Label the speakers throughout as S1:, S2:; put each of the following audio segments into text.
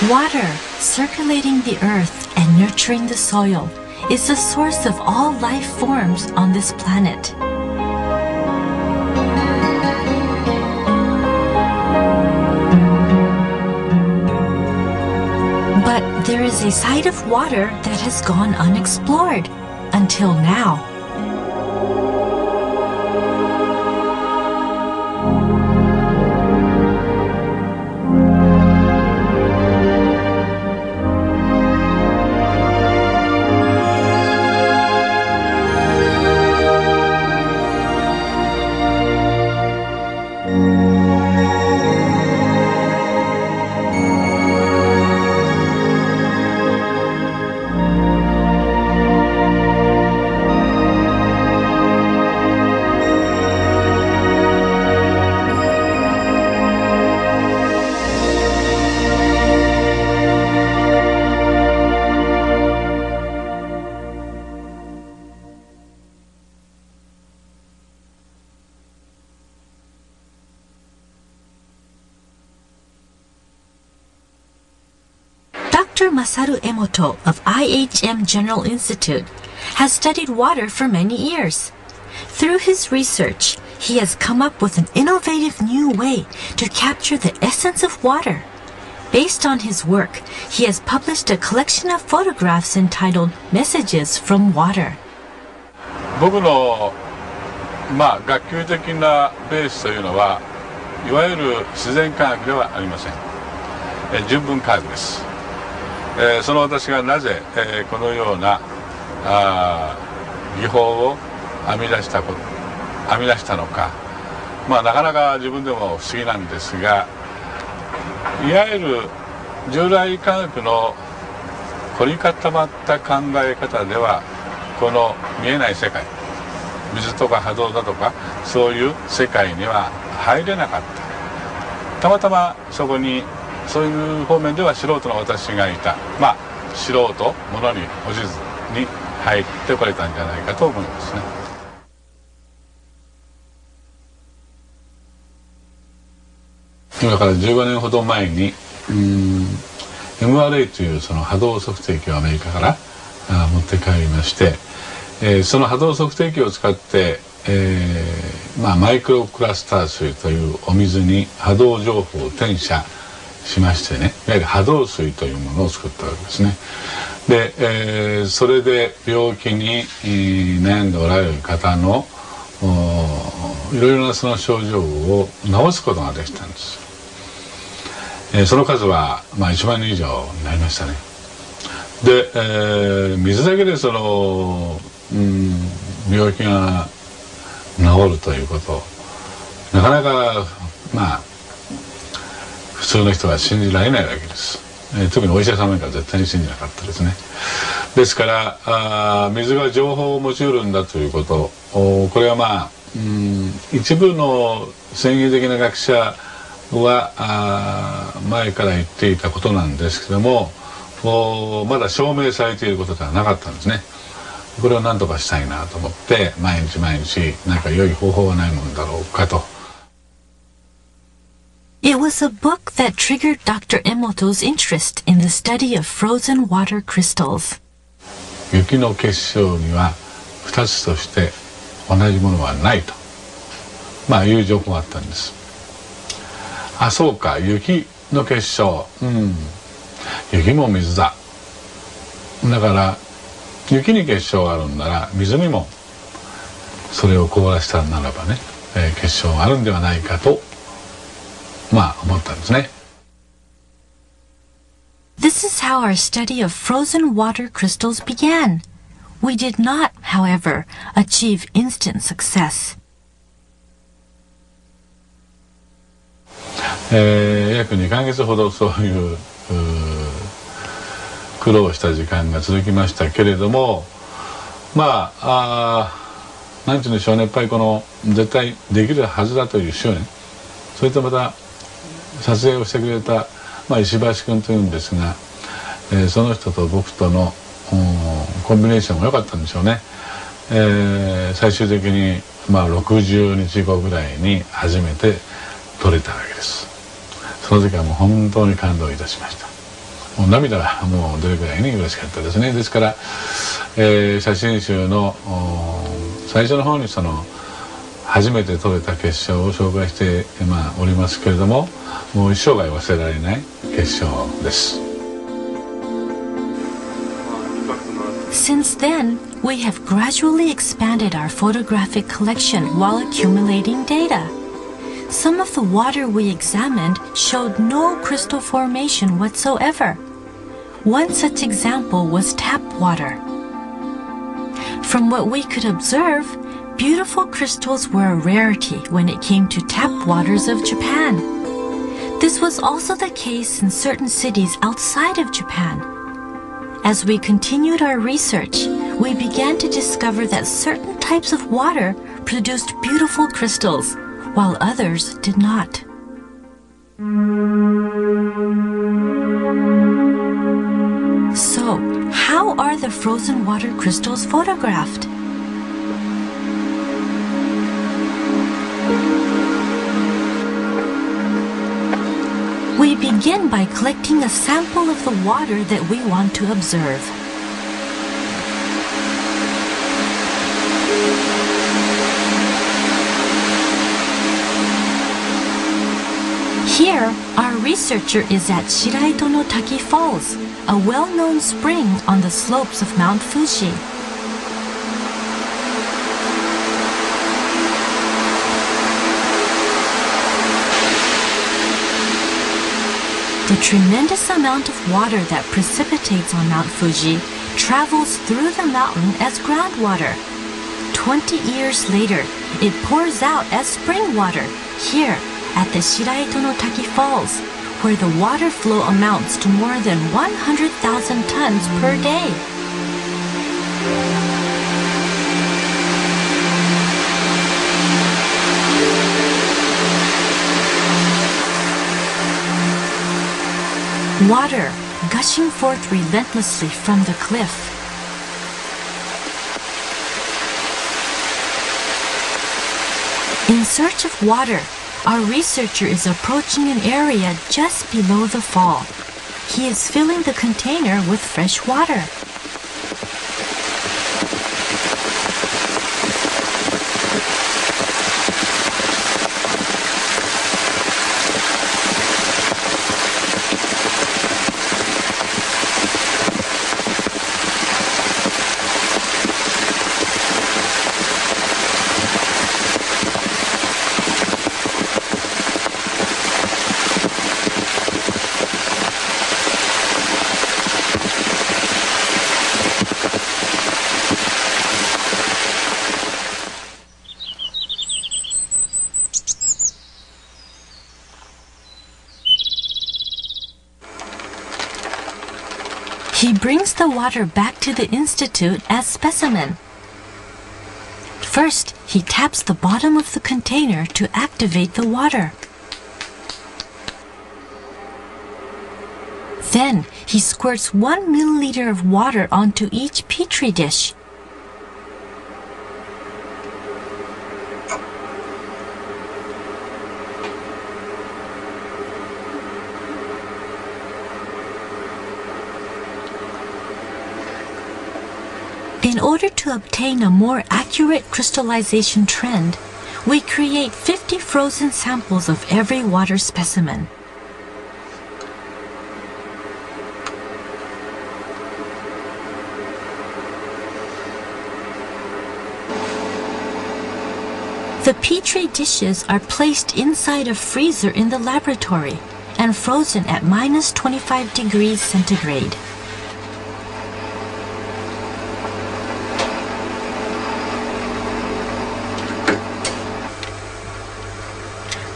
S1: Water, circulating the earth and nurturing the soil, is the source of all life forms on this planet. But there is a side of water that has gone unexplored until now. Dr. Masaru Emoto of IHM General Institute has studied water for many years. Through his research, he has come up with an innovative new way to capture the essence of water. Based on his work, he has published a collection of photographs entitled Messages from Water.
S2: 僕の、学級的なベースというのはいわゆる自然科学ではありません。純文科学です。その私がなぜ、このような技法を編み出したのか、なかなか自分でも不思議なんですが、いわゆる従来科学の凝り固まった考え方ではこの見えない世界、水とか波動だとかそういう世界には入れなかった。たまたまそこにそういう方面では素人の私がいた、素人ものにおじずに入ってこれたんじゃないかと思いますね。今から15年ほど前にMRA というその波動測定器をアメリカから持って帰りまして、その波動測定器を使って、マイクロクラスター水というお水に波動情報を転写しましてね、いわゆる波動水というものを作ったわけですね。で、それで病気に悩んでおられる方のいろいろなその症状を治すことができたんです。その数は1万人以上になりましたね。で、水だけでその、病気が治るということなかなか普通の人は信じられないわけです。特にお医者さんなんかは絶対に信じなかったですね。ですから水が情報を持ち得るんだということ、これは一部の先鋭的な学者は前から言っていたことなんですけども、まだ証明されていることではなかったんですね。これを何とかしたいなと思って毎日何か良い方法はないもんだろうかと。
S1: It was a book that triggered Dr. Emoto's interest in the study of frozen water crystals.
S2: 雪の結晶には2つとして同じものはないと、いう情報があったんです。あ、そうか、雪の結晶、雪も水だ。だから雪に結晶があるんなら水にもそれを凍らせたならばね、結晶があるんではないかと思ったんですね。
S1: This is how our study of frozen water crystals began. We did not, however, achieve instant success.
S2: 約2ヶ月ほどそういう苦労した時間が続きましたけれども、なんていうんでしょうね、やっぱりこの絶対できるはずだという執念、それとまた撮影をしてくれた、石橋君というんですが、その人と僕とのコンビネーションも良かったんでしょうね。最終的に60日後ぐらいに初めて撮れたわけです。その時はもう本当に感動いたしました。もう涙がもう出るぐらいに嬉しかったですね。ですから、写真集の最初の方にその初めて撮れた結晶を紹介して、おりますけれども、もう一生涯忘れられない結晶です。
S1: Since then, we have gradually expanded our photographic collection while accumulating data. Some of the water we examined showed no crystal formation whatsoever. One such example was tap water. From what we could observe, beautiful crystals were a rarity when it came to tap waters of Japan. This was also the case in certain cities outside of Japan. As we continued our research, we began to discover that certain types of water produced beautiful crystals, while others did not. So, how are the frozen water crystals photographed? We begin by collecting a sample of the water that we want to observe. Here, our researcher is at Shiraito no Taki Falls, a well-known spring on the slopes of Mount Fuji. The tremendous amount of water that precipitates on Mount Fuji travels through the mountain as groundwater. 20 years later, it pours out as spring water here at the Shiraito no Taki Falls, where the water flow amounts to more than 100,000 tons per day. Water gushing forth relentlessly from the cliff. In search of water, our researcher is approaching an area just below the fall. He is filling the container with fresh water. He brings the water back to the institute as specimen. First, he taps the bottom of the container to activate the water. Then, he squirts 1 milliliter of water onto each petri dish. In order to obtain a more accurate crystallization trend, we create 50 frozen samples of every water specimen. The petri dishes are placed inside a freezer in the laboratory and frozen at -25 degrees centigrade.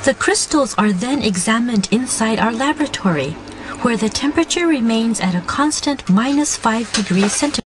S1: The crystals are then examined inside our laboratory, where the temperature remains at a constant -5 degrees centigrade.